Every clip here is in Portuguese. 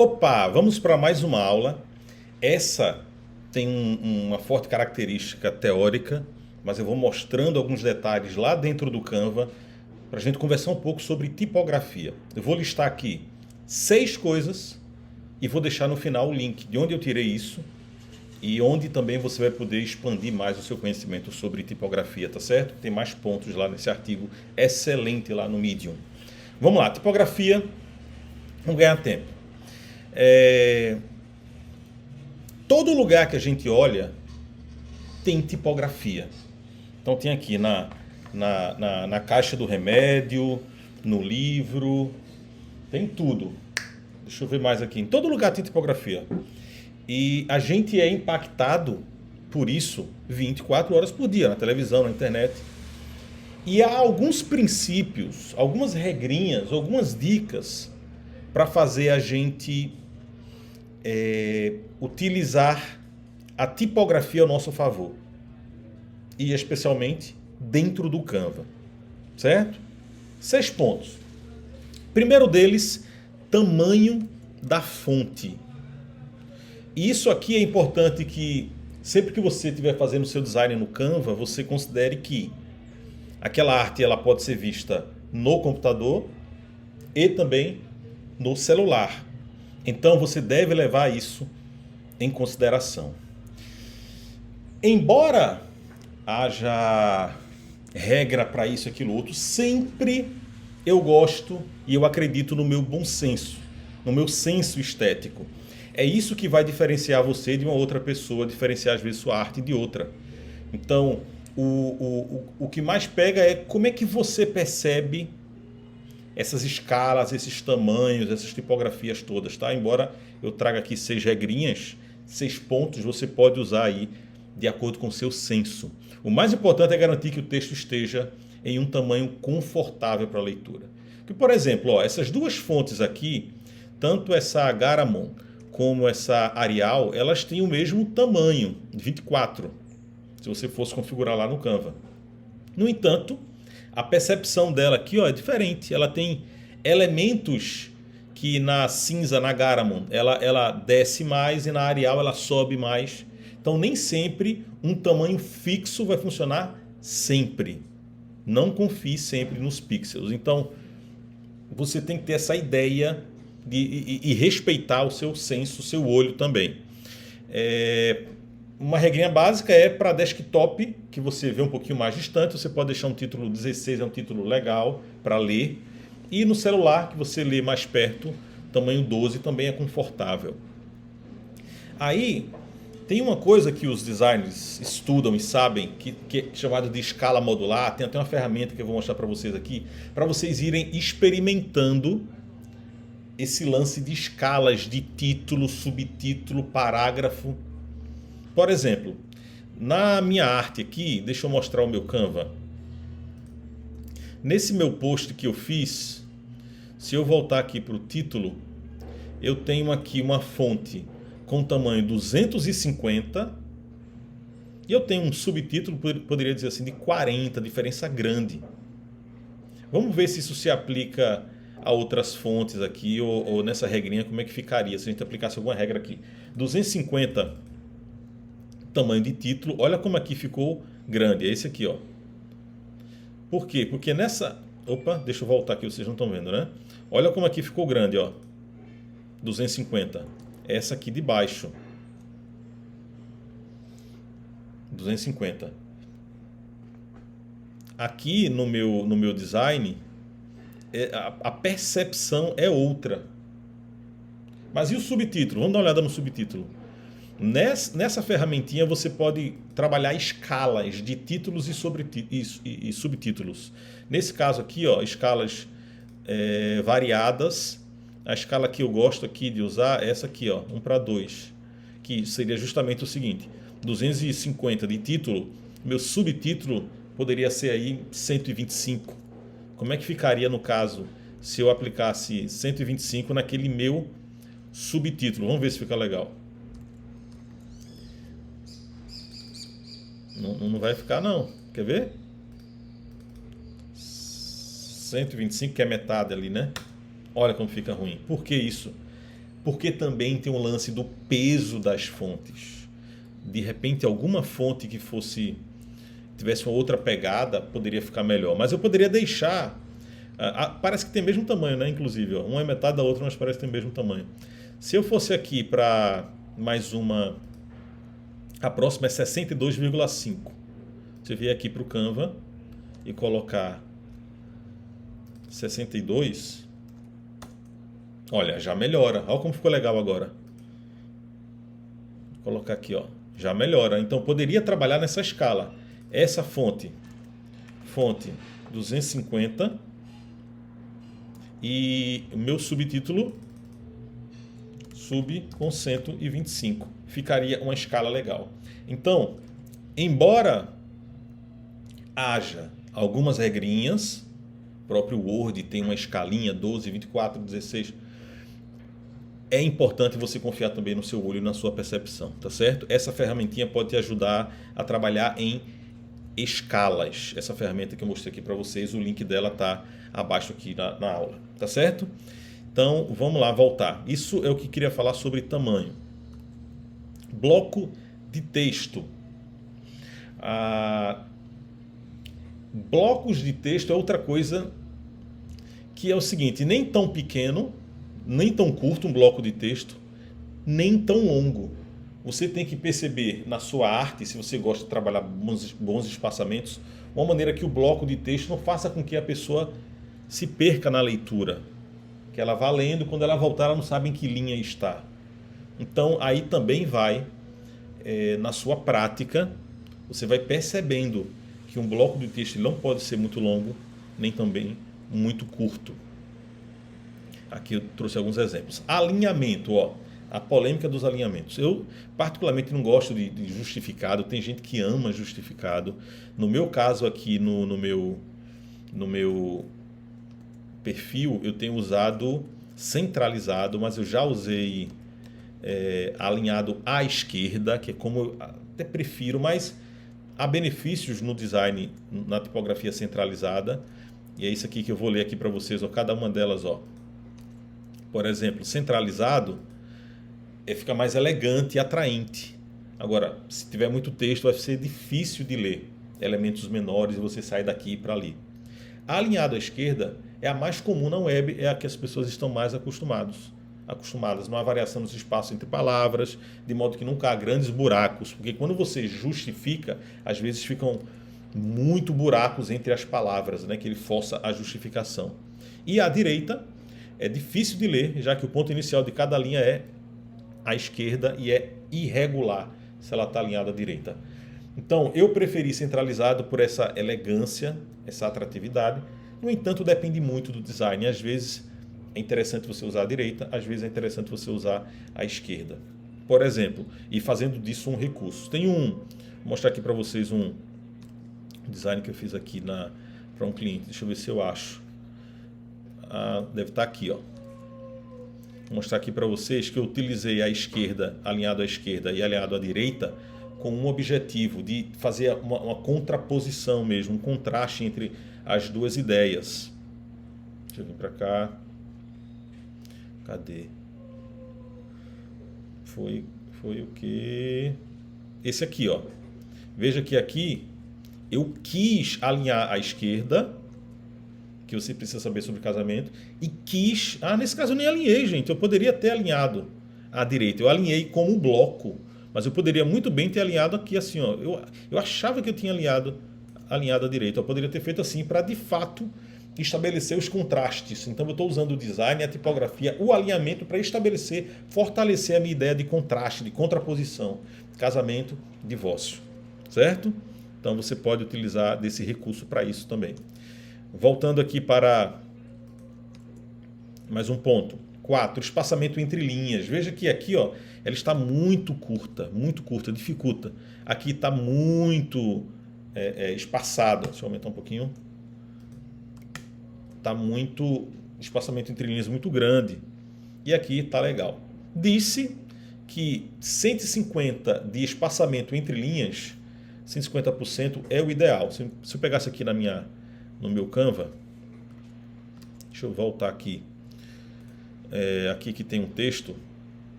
Opa, vamos para mais uma aula. Essa tem uma forte característica teórica, mas eu vou mostrando alguns detalhes lá dentro do Canva para a gente conversar um pouco sobre tipografia. Eu vou listar aqui 6 coisas e vou deixar no final o link de onde eu tirei isso e onde também você vai poder expandir mais o seu conhecimento sobre tipografia, tá certo? Tem mais pontos lá nesse artigo excelente lá no Medium. Vamos lá, tipografia, vamos ganhar tempo. Todo lugar que a gente olha tem tipografia. Então tem aqui na caixa do remédio, no livro, tem tudo. Deixa eu ver mais aqui. Em todo lugar tem tipografia. E a gente é impactado por isso 24 horas por dia, na televisão, na internet. E há alguns princípios, algumas regrinhas, algumas dicas para fazer a gente utilizar a tipografia ao nosso favor. E especialmente dentro do Canva. Certo? 6 pontos. Primeiro deles, tamanho da fonte. E isso aqui é importante que sempre que você estiver fazendo o seu design no Canva, você considere que aquela arte ela pode ser vista no computador e também no celular. Então você deve levar isso em consideração. Embora haja regra para isso e aquilo outro, sempre eu gosto e eu acredito no meu bom senso, no meu senso estético. É isso que vai diferenciar você de uma outra pessoa, diferenciar às vezes sua arte de outra. Então, o que mais pega é como é que você percebe essas escalas, esses tamanhos, essas tipografias todas, tá? Embora eu traga aqui 6 regrinhas, 6 pontos, você pode usar aí de acordo com o seu senso. O mais importante é garantir que o texto esteja em um tamanho confortável para a leitura. Que, por exemplo, ó, essas duas fontes aqui, tanto essa Garamond como essa Arial, elas têm o mesmo tamanho, 24, se você fosse configurar lá no Canva. No entanto, a percepção dela aqui, ó, é diferente. Ela tem elementos que na cinza, na Garamond, ela desce mais e na Arial ela sobe mais. Então nem sempre um tamanho fixo vai funcionar sempre. Não confie sempre nos pixels. Então você tem que ter essa ideia e respeitar o seu senso, o seu olho também. Uma regrinha básica é para desktop, que você vê um pouquinho mais distante, você pode deixar um título 16, é um título legal para ler. E no celular, que você lê mais perto, tamanho 12 também é confortável. Aí, tem uma coisa que os designers estudam e sabem, que é chamada de escala modular. Tem até uma ferramenta que eu vou mostrar para vocês aqui, para vocês irem experimentando esse lance de escalas de título, subtítulo, parágrafo. Por exemplo, na minha arte aqui, deixa eu mostrar o meu Canva. Nesse meu post que eu fiz, se eu voltar aqui para o título, eu tenho aqui uma fonte com tamanho 250 e eu tenho um subtítulo, poderia dizer assim, de 40, diferença grande. Vamos ver se isso se aplica a outras fontes aqui ou nessa regrinha, como é que ficaria se a gente aplicasse alguma regra aqui. 250 tamanho de título, olha como aqui ficou grande, é esse aqui, ó. Por quê? Porque nessa... Opa, deixa eu voltar aqui, vocês não estão vendo, né? Olha como aqui ficou grande, ó. 250. Essa aqui de baixo. 250. Aqui no meu design, a percepção é outra. Mas e o subtítulo? Vamos dar uma olhada no subtítulo. Nessa ferramentinha você pode trabalhar escalas de títulos e subtítulos. Nesse caso aqui, ó, escalas variadas. A escala que eu gosto aqui de usar é essa aqui, ó, 1:2, que seria justamente o seguinte: 250 de título, meu subtítulo poderia ser aí 125. Como é que ficaria no caso se eu aplicasse 125 naquele meu subtítulo? Vamos ver se fica legal. Não vai ficar não. Quer ver? 125, que é metade ali, né? Olha como fica ruim. Por que isso? porque também tem um lance do peso das fontes. De repente, alguma fonte que tivesse uma outra pegada, poderia ficar melhor. Mas eu poderia deixar... parece que tem o mesmo tamanho, né? Inclusive, ó, uma é metade da outra, mas parece que tem o mesmo tamanho. Se eu fosse aqui para mais uma... A próxima é 62,5. Você vier aqui para o Canva e colocar 62... Olha, já melhora. Olha como ficou legal agora. Vou colocar aqui, ó. Já melhora. Então, poderia trabalhar nessa escala. Essa fonte 250 e o meu subtítulo sub com 125. Ficaria uma escala legal. Então, embora haja algumas regrinhas, o próprio Word tem uma escalinha 12, 24, 16... É importante você confiar também no seu olho e na sua percepção, tá certo? Essa ferramentinha pode te ajudar a trabalhar em escalas. Essa ferramenta que eu mostrei aqui para vocês, o link dela tá abaixo aqui na aula, tá certo? Então, vamos lá, voltar. Isso é o que queria falar sobre tamanho. Bloco de texto. Blocos de texto é outra coisa que é o seguinte, nem tão pequeno, nem tão curto um bloco de texto, nem tão longo. Você tem que perceber na sua arte, se você gosta de trabalhar bons espaçamentos, uma maneira que o bloco de texto não faça com que a pessoa se perca na leitura. Que ela vá lendo, quando ela voltar ela não sabe em que linha está. Então aí também vai, na sua prática, você vai percebendo que um bloco de texto não pode ser muito longo, nem também muito curto. Aqui eu trouxe alguns exemplos. Alinhamento, ó, a polêmica dos alinhamentos. Eu particularmente não gosto de justificado, tem gente que ama justificado. No meu caso aqui, no meu perfil, eu tenho usado centralizado, mas eu já usei alinhado à esquerda, que é como eu até prefiro, mas há benefícios no design, na tipografia centralizada. E é isso aqui que eu vou ler aqui para vocês, ó, cada uma delas, ó. Por exemplo, centralizado fica mais elegante e atraente. Agora, se tiver muito texto, vai ser difícil de ler. Elementos menores e você sai daqui para ali. Alinhado à esquerda é a mais comum na web, é a que as pessoas estão mais acostumadas. Não há variação nos espaços entre palavras, de modo que nunca há grandes buracos. Porque quando você justifica, às vezes ficam muito buracos entre as palavras, né, que ele força a justificação. E à direita é difícil de ler, já que o ponto inicial de cada linha é à esquerda e é irregular se ela está alinhada à direita. Então, eu preferi centralizado por essa elegância, essa atratividade. No entanto, depende muito do design. Às vezes é interessante você usar a direita, às vezes é interessante você usar a esquerda. Por exemplo, e fazendo disso um recurso. Vou mostrar aqui para vocês um design que eu fiz aqui para um cliente. Deixa eu ver se eu acho. Deve estar aqui, ó. Vou mostrar aqui para vocês que eu utilizei a esquerda, alinhado à esquerda e alinhado à direita, com um objetivo de fazer uma contraposição mesmo, um contraste entre as duas ideias. Deixa eu vir para cá. Cadê? Foi o que? Esse aqui, ó. Veja que aqui eu quis alinhar à esquerda, que você precisa saber sobre casamento, e quis... nesse caso eu nem alinhei, gente. Eu poderia ter alinhado à direita. Eu alinhei como bloco, mas eu poderia muito bem ter alinhado aqui assim, ó. Eu achava que eu tinha alinhado à direita. Eu poderia ter feito assim para, de fato, estabelecer os contrastes. Então eu estou usando o design, a tipografia, o alinhamento para estabelecer, fortalecer a minha ideia de contraste, de contraposição. Casamento, divórcio. Certo? Então você pode utilizar desse recurso para isso também. Voltando aqui para mais um ponto. 4. Espaçamento entre linhas. Veja que aqui, ó, ela está muito curta, dificulta. Aqui está muito espaçada. Deixa eu aumentar um pouquinho. Está muito... espaçamento entre linhas muito grande. E aqui está legal. Disse que 150 de espaçamento entre linhas, 150% é o ideal. Se eu pegasse aqui no meu Canva, deixa eu voltar aqui, aqui que tem um texto,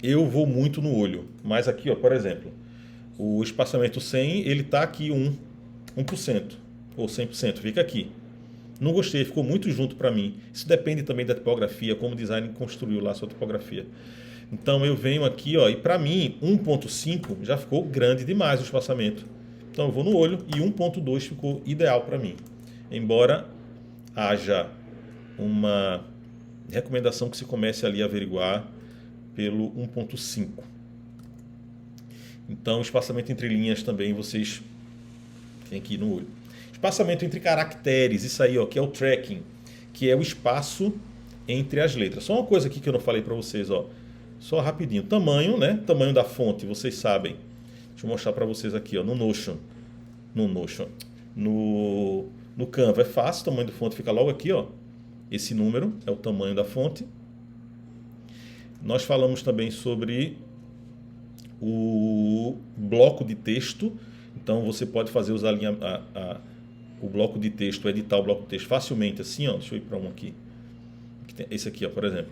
eu vou muito no olho. Mas aqui, ó, por exemplo, o espaçamento 100, ele está aqui 1% ou 100%, fica aqui. Não gostei, ficou muito junto para mim. Isso depende também da tipografia, como o design construiu lá a sua tipografia. Então eu venho aqui, ó, e para mim 1.5 já ficou grande demais o espaçamento. Então eu vou no olho e 1.2 ficou ideal para mim. Embora haja uma recomendação que se comece ali a averiguar pelo 1.5. Então, espaçamento entre linhas também vocês têm que ir no olho. Espaçamento entre caracteres, isso aí, ó, que é o tracking, que é o espaço entre as letras. Só uma coisa aqui que eu não falei para vocês, ó, só rapidinho. Tamanho, né? Tamanho da fonte, vocês sabem. Deixa eu mostrar para vocês aqui, ó, no Notion. No Canva é fácil, o tamanho da fonte fica logo aqui, ó. Esse número é o tamanho da fonte. Nós falamos também sobre o bloco de texto. Então você pode fazer os o bloco de texto, editar o bloco de texto facilmente assim, ó. Deixa eu ir para um aqui. Esse aqui, ó, por exemplo.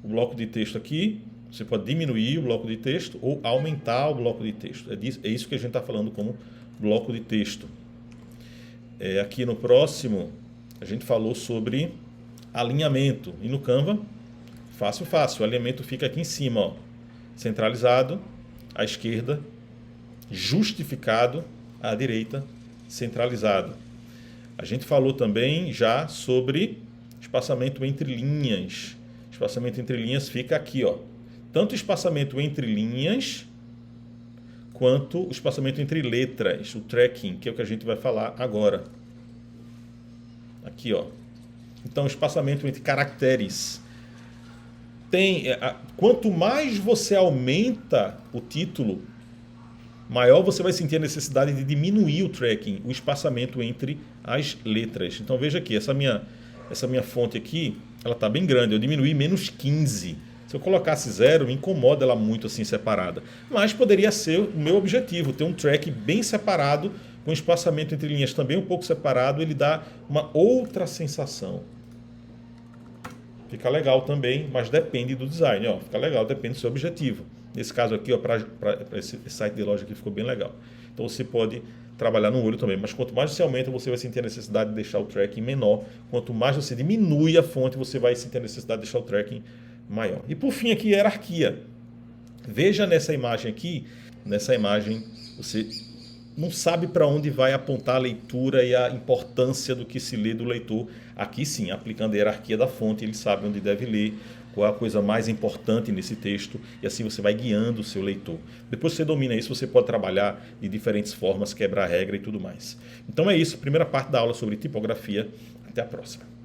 O bloco de texto aqui, você pode diminuir o bloco de texto ou aumentar o bloco de texto. É isso que a gente está falando como bloco de texto. Aqui no próximo, a gente falou sobre alinhamento. E no Canva, fácil. O alinhamento fica aqui em cima, ó, centralizado, à esquerda, justificado, à direita, centralizado. A gente falou também já sobre espaçamento entre linhas. Espaçamento entre linhas fica aqui, ó. Tanto o espaçamento entre linhas quanto o espaçamento entre letras, o tracking, que é o que a gente vai falar agora. Aqui, ó. Então, espaçamento entre caracteres. Quanto mais você aumenta o título, maior você vai sentir a necessidade de diminuir o tracking, o espaçamento entre as letras. Então veja aqui, essa minha fonte aqui, ela está bem grande, eu diminuí menos 15. Se eu colocasse 0, me incomoda ela muito assim separada. Mas poderia ser o meu objetivo, ter um track bem separado, com espaçamento entre linhas também um pouco separado, ele dá uma outra sensação. Fica legal também, mas depende do design. Ó, fica legal, depende do seu objetivo. Nesse caso aqui, para esse site de loja aqui ficou bem legal. Então você pode trabalhar no olho também. Mas quanto mais você aumenta, você vai sentir a necessidade de deixar o tracking menor. Quanto mais você diminui a fonte, você vai sentir a necessidade de deixar o tracking maior. E por fim aqui, hierarquia. Veja nessa imagem aqui, você não sabe para onde vai apontar a leitura e a importância do que se lê do leitor. Aqui sim, aplicando a hierarquia da fonte, ele sabe onde deve ler, qual é a coisa mais importante nesse texto, e assim você vai guiando o seu leitor. Depois que você domina isso, você pode trabalhar de diferentes formas, quebrar a regra e tudo mais. Então é isso, primeira parte da aula sobre tipografia. Até a próxima.